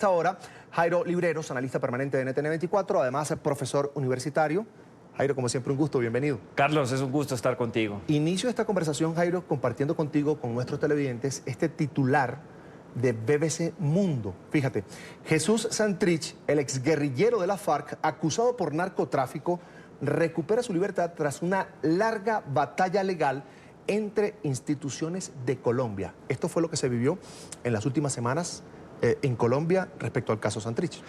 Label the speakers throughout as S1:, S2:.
S1: Ahora, Jairo Libreros, analista permanente de NTN24, además profesor universitario. Jairo, como siempre, un gusto, bienvenido.
S2: Carlos, es un gusto estar contigo.
S1: Inicio esta conversación, Jairo, compartiendo contigo, con nuestros televidentes, este titular de BBC Mundo. Fíjate, Jesús Santrich, el exguerrillero de la FARC, acusado por narcotráfico, recupera su libertad tras una larga batalla legal entre instituciones de Colombia. Esto fue lo que se vivió en las últimas semanas en Colombia respecto al caso Santrich.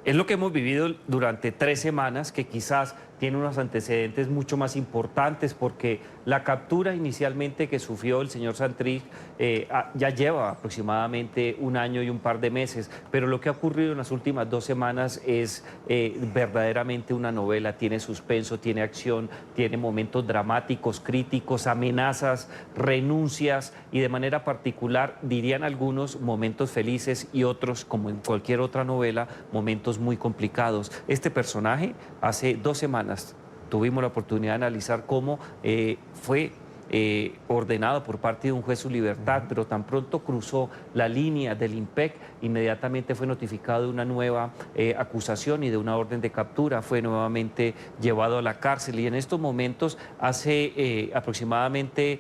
S2: Es lo que hemos vivido durante 3 semanas, que quizás tiene unos antecedentes mucho más importantes, porque la captura inicialmente que sufrió el señor Santrich ya lleva aproximadamente 1 año y un par de meses, pero lo que ha ocurrido en las últimas 2 semanas es verdaderamente una novela. Tiene suspenso, tiene acción, tiene momentos dramáticos, críticos, amenazas, renuncias y de manera particular, dirían algunos, momentos felices y otros, como en cualquier otra novela, momentos muy complicados. Este personaje, hace 2 semanas, tuvimos la oportunidad de analizar cómo fue ordenado por parte de un juez su libertad, pero tan pronto cruzó la línea del IMPEC, inmediatamente fue notificado de una nueva acusación y de una orden de captura, fue nuevamente llevado a la cárcel y en estos momentos, hace aproximadamente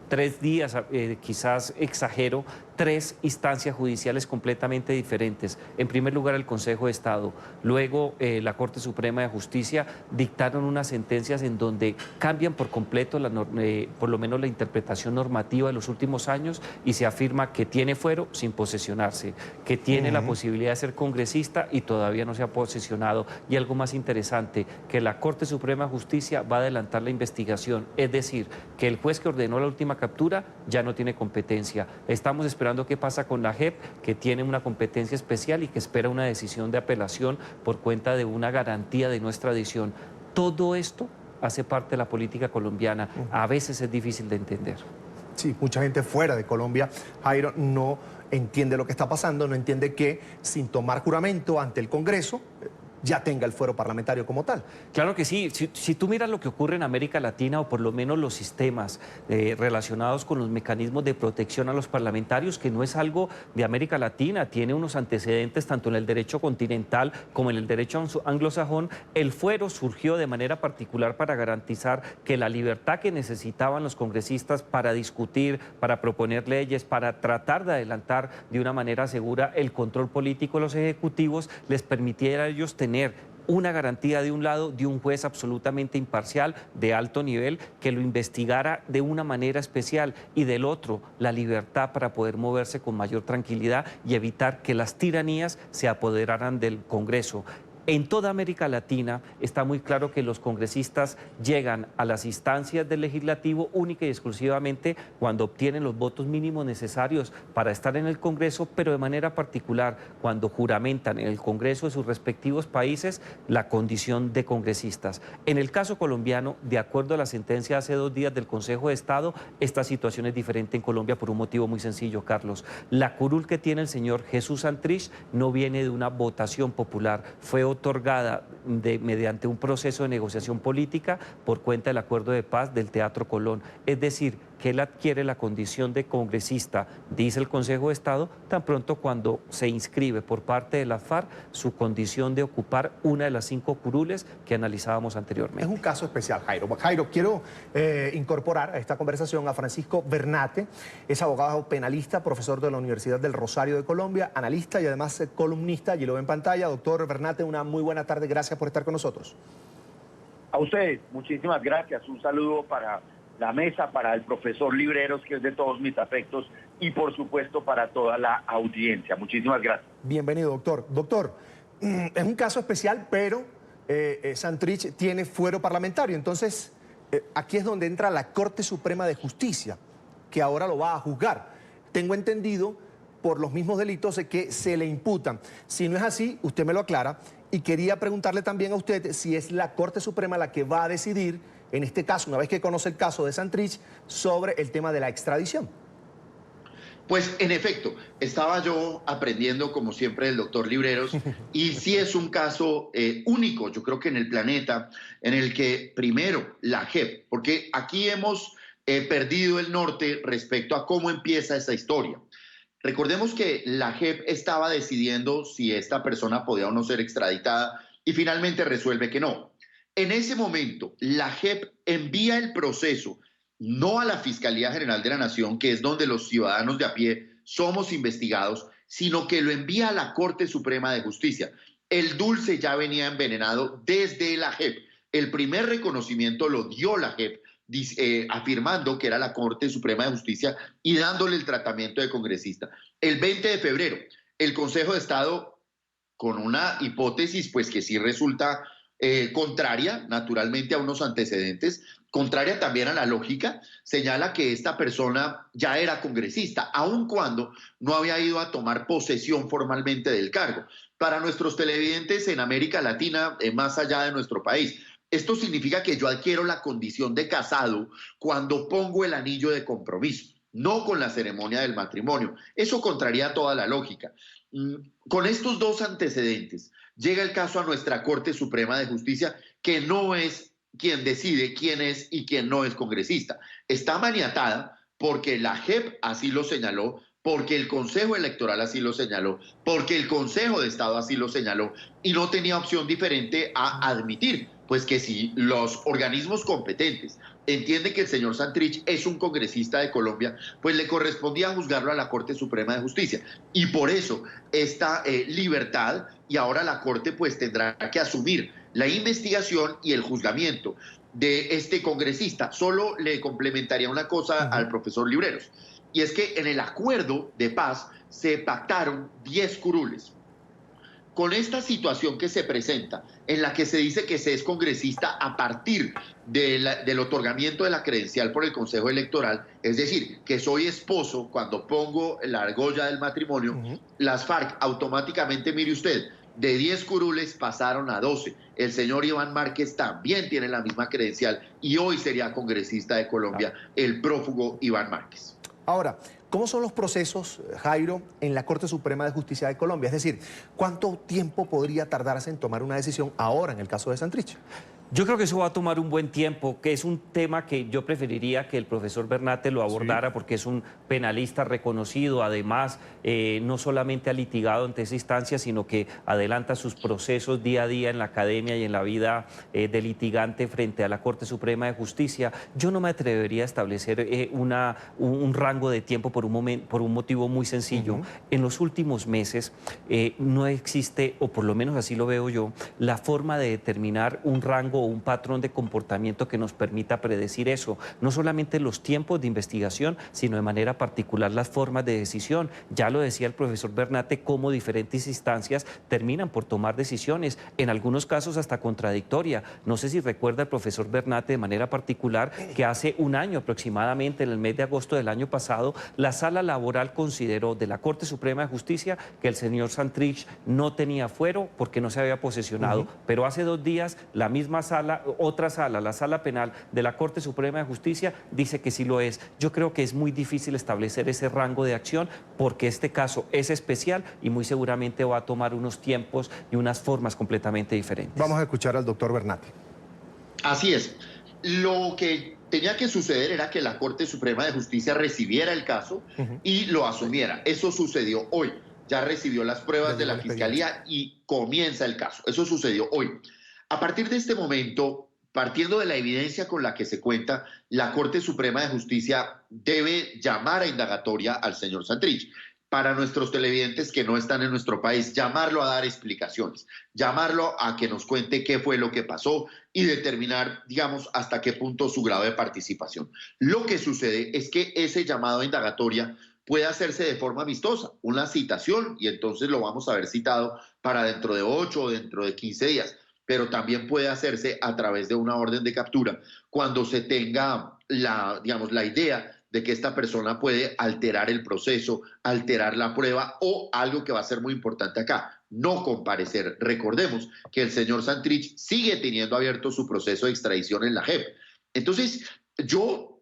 S2: 3 días, quizás exagero, 3 instancias judiciales completamente diferentes. En primer lugar, el Consejo de Estado, luego la Corte Suprema de Justicia dictaron unas sentencias en donde cambian por completo, por lo menos la interpretación normativa de los últimos años y se afirma que tiene fuero sin posesionarse, que tiene la posibilidad de ser congresista y todavía no se ha posesionado. Y algo más interesante, que la Corte Suprema de Justicia va a adelantar la investigación, es decir, que el juez que ordenó la última captura ya no tiene competencia. Estamos esperando qué pasa con la JEP, que tiene una competencia especial y que espera una decisión de apelación por cuenta de una garantía de no extradición. Todo esto hace parte de la política colombiana. A veces es difícil de entender.
S1: Sí, mucha gente fuera de Colombia, Jairo, no entiende lo que está pasando, no entiende que sin tomar juramento ante el Congreso ya tenga el fuero parlamentario como tal.
S2: Claro que sí. Si tú miras lo que ocurre en América Latina, o por lo menos los sistemas relacionados con los mecanismos de protección a los parlamentarios, que no es algo de América Latina, tiene unos antecedentes tanto en el derecho continental como en el derecho anglosajón, el fuero surgió de manera particular para garantizar que la libertad que necesitaban los congresistas para discutir, para proponer leyes, para tratar de adelantar de una manera segura el control político de los ejecutivos, les permitiera a ellos tener una garantía de un lado de un juez absolutamente imparcial, de alto nivel, que lo investigara de una manera especial y del otro, la libertad para poder moverse con mayor tranquilidad y evitar que las tiranías se apoderaran del Congreso. En toda América Latina está muy claro que los congresistas llegan a las instancias del legislativo única y exclusivamente cuando obtienen los votos mínimos necesarios para estar en el Congreso, pero de manera particular cuando juramentan en el Congreso de sus respectivos países la condición de congresistas. En el caso colombiano, de acuerdo a la sentencia hace 2 días del Consejo de Estado, esta situación es diferente en Colombia por un motivo muy sencillo, Carlos. La curul que tiene el señor Jesús Santrich no viene de una votación popular, fue otorgada mediante un proceso de negociación política por cuenta del acuerdo de paz del Teatro Colón. Es decir, que él adquiere la condición de congresista, dice el Consejo de Estado, tan pronto cuando se inscribe por parte de la FARC su condición de ocupar una de las 5 curules que analizábamos anteriormente.
S1: Es un caso especial, Jairo. Jairo, quiero incorporar a esta conversación a Francisco Bernate, es abogado penalista, profesor de la Universidad del Rosario de Colombia, analista y además columnista, allí lo ve en pantalla. Doctor Bernate, una muy buena tarde, gracias por estar con nosotros.
S3: A ustedes, muchísimas gracias. Un saludo para la mesa, para el profesor Libreros, que es de todos mis afectos, y por supuesto para toda la audiencia. Muchísimas gracias.
S1: Bienvenido, doctor. Doctor, es un caso especial, pero Santrich tiene fuero parlamentario. Entonces, aquí es donde entra la Corte Suprema de Justicia, que ahora lo va a juzgar. Tengo entendido, por los mismos delitos que se le imputan. Si no es así, usted me lo aclara. Y quería preguntarle también a usted si es la Corte Suprema la que va a decidir, en este caso, una vez que conoce el caso de Santrich, sobre el tema de la extradición.
S4: Pues en efecto, estaba yo aprendiendo como siempre del doctor Libreros y sí es un caso único, yo creo que en el planeta, en el que primero la JEP, porque aquí hemos perdido el norte respecto a cómo empieza esta historia. Recordemos que la JEP estaba decidiendo si esta persona podía o no ser extraditada y finalmente resuelve que no. En ese momento, la JEP envía el proceso no a la Fiscalía General de la Nación, que es donde los ciudadanos de a pie somos investigados, sino que lo envía a la Corte Suprema de Justicia. El dulce ya venía envenenado desde la JEP. El primer reconocimiento lo dio la JEP, afirmando que era la Corte Suprema de Justicia y dándole el tratamiento de congresista. El 20 de febrero, el Consejo de Estado, con una hipótesis pues que sí resulta contraria, naturalmente, a unos antecedentes, contraria también a la lógica, señala que esta persona ya era congresista, aun cuando no había ido a tomar posesión formalmente del cargo. Para nuestros televidentes en América Latina, más allá de nuestro país, esto significa que yo adquiero la condición de casado cuando pongo el anillo de compromiso, no con la ceremonia del matrimonio. Eso contraría toda la lógica. Con estos dos antecedentes, llega el caso a nuestra Corte Suprema de Justicia, que no es quien decide quién es y quién no es congresista. Está maniatada porque la JEP así lo señaló, porque el Consejo Electoral así lo señaló, porque el Consejo de Estado así lo señaló, y no tenía opción diferente a admitir, pues que si los organismos competentes entienden que el señor Santrich es un congresista de Colombia, pues le correspondía juzgarlo a la Corte Suprema de Justicia. Y por eso esta libertad, y ahora la Corte pues tendrá que asumir la investigación y el juzgamiento de este congresista. Solo le complementaría una cosa al profesor Libreros, y es que en el acuerdo de paz se pactaron 10 curules. Con esta situación que se presenta, en la que se dice que se es congresista a partir del otorgamiento de la credencial por el Consejo Electoral, es decir, que soy esposo cuando pongo la argolla del matrimonio, las FARC automáticamente, mire usted, de 10 curules pasaron a 12. El señor Iván Márquez también tiene la misma credencial y hoy sería congresista de Colombia, el prófugo Iván Márquez.
S1: Ahora, ¿cómo son los procesos, Jairo, en la Corte Suprema de Justicia de Colombia? Es decir, ¿cuánto tiempo podría tardarse en tomar una decisión ahora en el caso de Santrich?
S2: Yo creo que eso va a tomar un buen tiempo, que es un tema que yo preferiría que el profesor Bernate lo abordara, porque es un penalista reconocido, además no solamente ha litigado ante esa instancia, sino que adelanta sus procesos día a día en la academia y en la vida de litigante frente a la Corte Suprema de Justicia. Yo no me atrevería a establecer un rango de tiempo por un motivo muy sencillo. En los últimos meses no existe, o por lo menos así lo veo yo, la forma de determinar un rango o un patrón de comportamiento que nos permita predecir eso. No solamente los tiempos de investigación, sino de manera particular las formas de decisión. Ya lo decía el profesor Bernate, cómo diferentes instancias terminan por tomar decisiones, en algunos casos hasta contradictoria. No sé si recuerda el profesor Bernate de manera particular que hace un año aproximadamente, en el mes de agosto del año pasado, la Sala Laboral consideró de la Corte Suprema de Justicia que el señor Santrich no tenía fuero porque no se había posesionado. Pero hace 2 días la misma sala, otra sala, la Sala Penal de la Corte Suprema de Justicia, dice que sí lo es. Yo creo que es muy difícil establecer ese rango de acción porque este caso es especial y muy seguramente va a tomar unos tiempos y unas formas completamente diferentes.
S1: Vamos a escuchar al doctor Bernate.
S4: Así es. Lo que tenía que suceder era que la Corte Suprema de Justicia recibiera el caso y lo asumiera. Eso sucedió hoy. Ya recibió las pruebas de la Fiscalía y comienza el caso. Eso sucedió hoy. A partir de este momento, partiendo de la evidencia con la que se cuenta, la Corte Suprema de Justicia debe llamar a indagatoria al señor Santrich. Para nuestros televidentes que no están en nuestro país, llamarlo a dar explicaciones, llamarlo a que nos cuente qué fue lo que pasó y determinar, digamos, hasta qué punto su grado de participación. Lo que sucede es que ese llamado a indagatoria puede hacerse de forma amistosa, una citación, y entonces lo vamos a ver citado para dentro de 8 o dentro de 15 días. Pero también puede hacerse a través de una orden de captura cuando se tenga la idea de que esta persona puede alterar el proceso, alterar la prueba o algo que va a ser muy importante acá, no comparecer. Recordemos que el señor Santrich sigue teniendo abierto su proceso de extradición en la JEP. Entonces, yo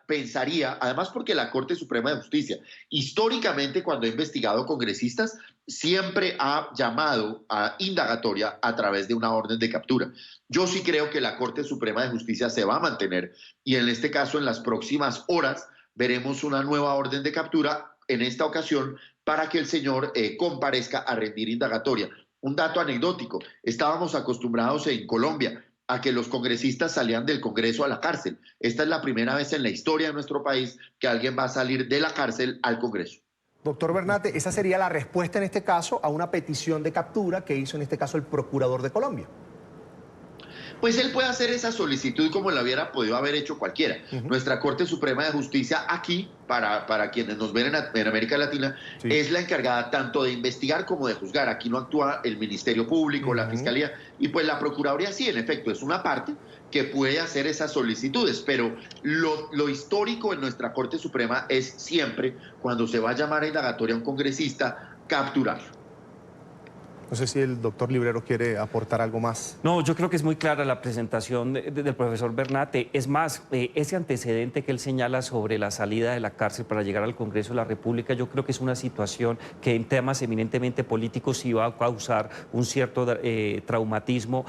S4: pensaría, además porque la Corte Suprema de Justicia, históricamente cuando ha investigado congresistas, siempre ha llamado a indagatoria a través de una orden de captura. Yo sí creo que la Corte Suprema de Justicia se va a mantener y en este caso en las próximas horas veremos una nueva orden de captura en esta ocasión para que el señor comparezca a rendir indagatoria. Un dato anecdótico, estábamos acostumbrados en Colombia a que los congresistas salían del Congreso a la cárcel. Esta es la primera vez en la historia de nuestro país que alguien va a salir de la cárcel al Congreso.
S1: Doctor Bernate, esa sería la respuesta en este caso a una petición de captura que hizo en este caso el Procurador de Colombia.
S4: Pues él puede hacer esa solicitud como la hubiera podido haber hecho cualquiera. Nuestra Corte Suprema de Justicia aquí, para quienes nos ven en América Latina, es la encargada tanto de investigar como de juzgar. Aquí no actúa el Ministerio Público, la Fiscalía, y pues la Procuraduría sí, en efecto, es una parte que puede hacer esas solicitudes, pero lo histórico en nuestra Corte Suprema es siempre, cuando se va a llamar a indagatoria a un congresista, capturarlo.
S1: No sé si el doctor Libreros quiere aportar algo más.
S2: No, yo creo que es muy clara la presentación del profesor Bernate. Es más, ese antecedente que él señala sobre la salida de la cárcel para llegar al Congreso de la República, yo creo que es una situación que en temas eminentemente políticos sí va a causar un cierto traumatismo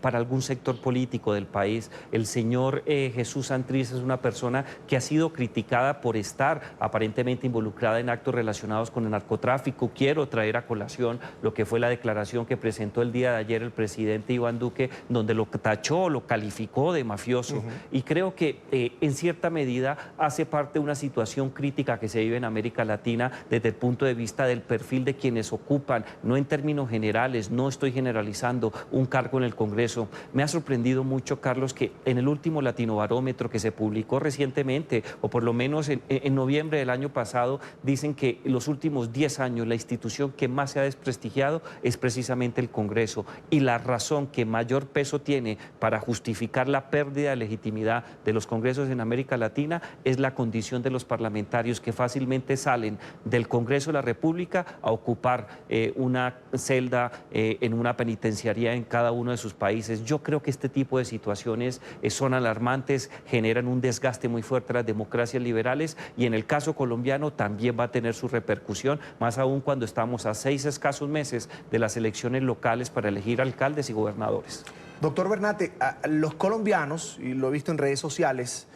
S2: para algún sector político del país. El señor Jesús Santrich es una persona que ha sido criticada por estar aparentemente involucrada en actos relacionados con el narcotráfico. Quiero traer a colación lo que fue la declaración que presentó el día de ayer el presidente Iván Duque, donde lo tachó, lo calificó de mafioso. Y creo que en cierta medida hace parte de una situación crítica que se vive en América Latina desde el punto de vista del perfil de quienes ocupan, no en términos generales, no estoy generalizando, un cargo en el Congreso. Me ha sorprendido mucho, Carlos, que en el último Latinobarómetro que se publicó recientemente, o por lo menos en noviembre del año pasado, dicen que en los últimos 10 años la institución que más se ha desprestigiado es precisamente el Congreso, y la razón que mayor peso tiene para justificar la pérdida de legitimidad de los congresos en América Latina es la condición de los parlamentarios que fácilmente salen del Congreso de la República a ocupar una celda en una penitenciaría en cada uno de sus países. Yo creo que este tipo de situaciones son alarmantes, generan un desgaste muy fuerte a las democracias liberales, y en el caso colombiano también va a tener su repercusión, más aún cuando estamos a 6 escasos meses de las elecciones locales para elegir alcaldes y gobernadores.
S1: Doctor Bernate, los colombianos, y lo he visto en redes sociales,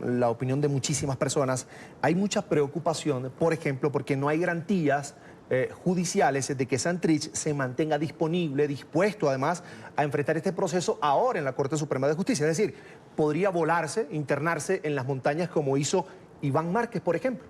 S1: la opinión de muchísimas personas, hay mucha preocupación, por ejemplo, porque no hay garantías judiciales de que Santrich se mantenga disponible, dispuesto además a enfrentar este proceso ahora en la Corte Suprema de Justicia. Es decir, podría volarse, internarse en las montañas como hizo Iván Márquez, por ejemplo.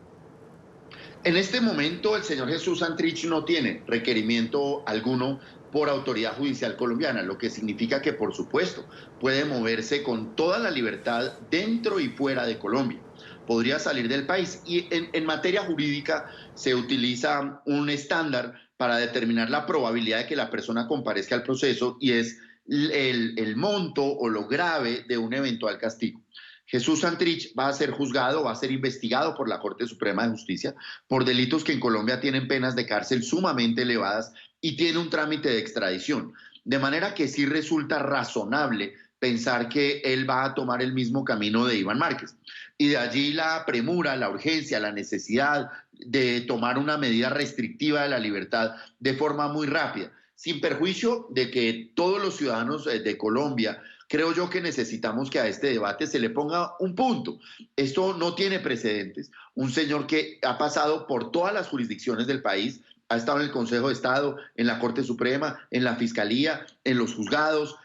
S4: En este momento el señor Jesús Santrich no tiene requerimiento alguno por autoridad judicial colombiana, lo que significa que, por supuesto, puede moverse con toda la libertad dentro y fuera de Colombia. Podría salir del país, y en materia jurídica se utiliza un estándar para determinar la probabilidad de que la persona comparezca al proceso, y es el monto o lo grave de un eventual castigo. Jesús Santrich va a ser juzgado, va a ser investigado por la Corte Suprema de Justicia por delitos que en Colombia tienen penas de cárcel sumamente elevadas y tiene un trámite de extradición. De manera que sí resulta razonable pensar que él va a tomar el mismo camino de Iván Márquez. Y de allí la premura, la urgencia, la necesidad de tomar una medida restrictiva de la libertad de forma muy rápida, sin perjuicio de que todos los ciudadanos de Colombia, creo yo que necesitamos que a este debate se le ponga un punto. Esto no tiene precedentes. Un señor que ha pasado por todas las jurisdicciones del país, ha estado en el Consejo de Estado, en la Corte Suprema, en la Fiscalía, en los juzgados.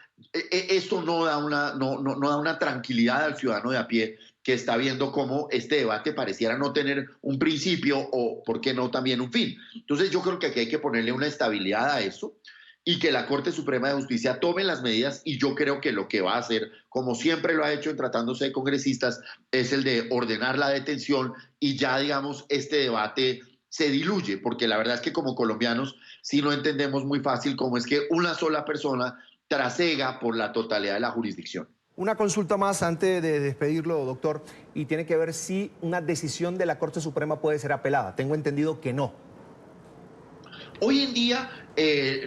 S4: Esto no da una tranquilidad al ciudadano de a pie que está viendo cómo este debate pareciera no tener un principio o, ¿por qué no, también un fin? Entonces yo creo que aquí hay que ponerle una estabilidad a esto y que la Corte Suprema de Justicia tome las medidas, y yo creo que lo que va a hacer, como siempre lo ha hecho en tratándose de congresistas, es el de ordenar la detención, y ya, digamos, este debate se diluye, porque la verdad es que como colombianos sí no entendemos muy fácil cómo es que una sola persona trasega por la totalidad de la jurisdicción.
S1: Una consulta más antes de despedirlo, doctor, y tiene que ver si una decisión de la Corte Suprema puede ser apelada. Tengo entendido que no.
S4: Hoy en día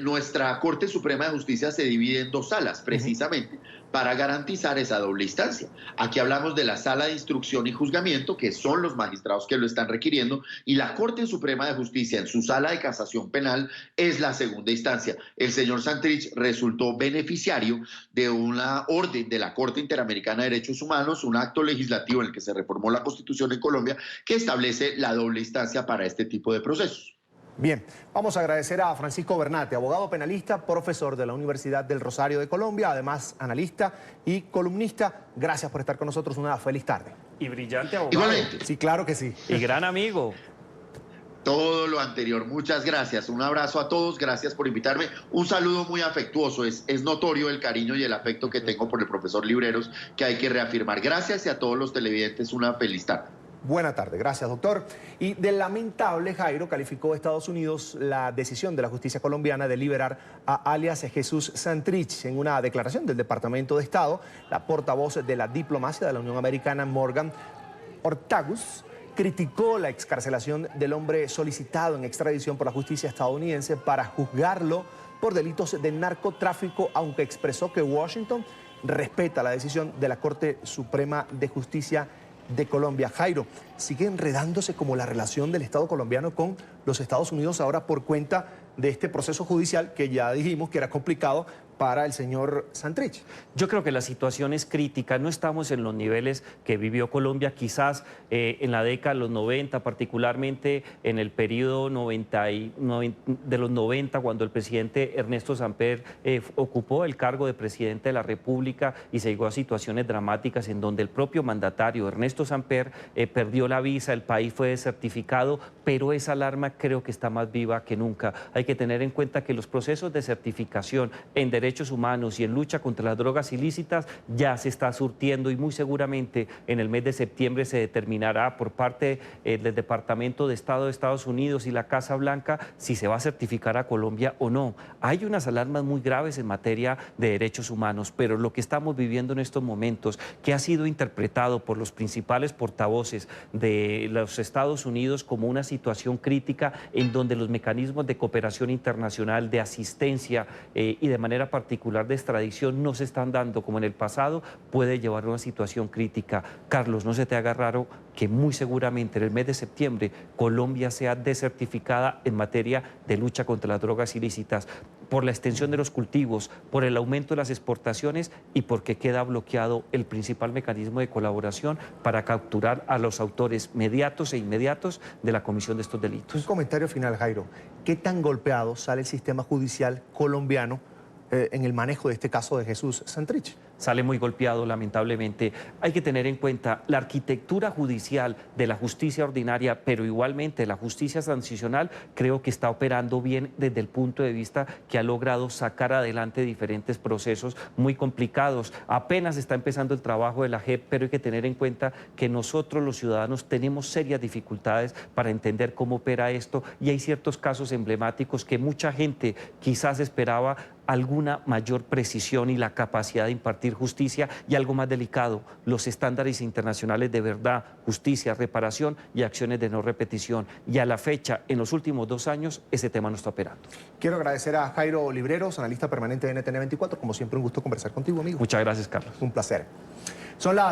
S4: nuestra Corte Suprema de Justicia se divide en dos salas, precisamente para garantizar esa doble instancia. Aquí hablamos de la Sala de Instrucción y Juzgamiento, que son los magistrados que lo están requiriendo, y la Corte Suprema de Justicia, en su Sala de Casación Penal, es la segunda instancia. El señor Santrich resultó beneficiario de una orden de la Corte Interamericana de Derechos Humanos, un acto legislativo en el que se reformó la Constitución en Colombia, que establece la doble instancia para este tipo de procesos.
S1: Bien, vamos a agradecer a Francisco Bernate, abogado penalista, profesor de la Universidad del Rosario de Colombia, además analista y columnista. Gracias por estar con nosotros, una feliz tarde.
S2: Y brillante abogado.
S4: Igualmente.
S1: Sí, claro que sí.
S2: Y gran amigo.
S4: Todo lo anterior. Muchas gracias. Un abrazo a todos. Gracias por invitarme. Un saludo muy afectuoso. Es notorio el cariño y el afecto que tengo por el profesor Libreros, que hay que reafirmar. Gracias y a todos los televidentes una feliz tarde.
S1: Buena tarde, gracias doctor. Y de lamentable, Jairo, calificó Estados Unidos la decisión de la justicia colombiana de liberar a alias Jesús Santrich. En una declaración del Departamento de Estado, la portavoz de la diplomacia de la Unión Americana, Morgan Ortagus, criticó la excarcelación del hombre solicitado en extradición por la justicia estadounidense para juzgarlo por delitos de narcotráfico, aunque expresó que Washington respeta la decisión de la Corte Suprema de Justicia de Colombia. Jairo, sigue enredándose como la relación del Estado colombiano con los Estados Unidos ahora por cuenta de este proceso judicial que ya dijimos que era complicado para el señor Santrich.
S2: Yo creo que la situación es crítica, no estamos en los niveles que vivió Colombia, quizás en la década de los 90, particularmente en el periodo de los 90, cuando el presidente Ernesto Samper ocupó el cargo de presidente de la República y se llegó a situaciones dramáticas en donde el propio mandatario Ernesto Samper perdió la visa, el país fue desertificado, pero esa alarma creo que está más viva que nunca. Hay que tener en cuenta que los procesos de certificación en derechos humanos y en lucha contra las drogas ilícitas ya se está surtiendo y muy seguramente en el mes de septiembre se determinará por parte del Departamento de Estado de Estados Unidos y la Casa Blanca si se va a certificar a Colombia o no. Hay unas alarmas muy graves en materia de derechos humanos, pero lo que estamos viviendo en estos momentos, que ha sido interpretado por los principales portavoces de los Estados Unidos como una situación crítica en donde los mecanismos de cooperación internacional, de asistencia y de manera particular de extradición no se están dando como en el pasado, puede llevar a una situación crítica. Carlos, no se te haga raro que muy seguramente en el mes de septiembre Colombia sea desertificada en materia de lucha contra las drogas ilícitas, por la extensión de los cultivos, por el aumento de las exportaciones y porque queda bloqueado el principal mecanismo de colaboración para capturar a los autores mediatos e inmediatos de la comisión de estos delitos.
S1: Un comentario final, Jairo. ¿Qué tan golpeado sale el sistema judicial colombiano en el manejo de este caso de Jesús Santrich?
S2: Sale muy golpeado, lamentablemente. Hay que tener en cuenta la arquitectura judicial de la justicia ordinaria, pero igualmente la justicia transicional, creo que está operando bien desde el punto de vista que ha logrado sacar adelante diferentes procesos muy complicados. Apenas está empezando el trabajo de la JEP, pero hay que tener en cuenta que nosotros los ciudadanos tenemos serias dificultades para entender cómo opera esto y hay ciertos casos emblemáticos que mucha gente quizás esperaba alguna mayor precisión y la capacidad de impartir justicia y algo más delicado, los estándares internacionales de verdad, justicia, reparación y acciones de no repetición. Y a la fecha, en los últimos 2 años, ese tema no está operando.
S1: Quiero agradecer a Jairo Libreros, analista permanente de NTN 24. Como siempre, un gusto conversar contigo, amigo.
S2: Muchas gracias, Carlos.
S1: Un placer. Son las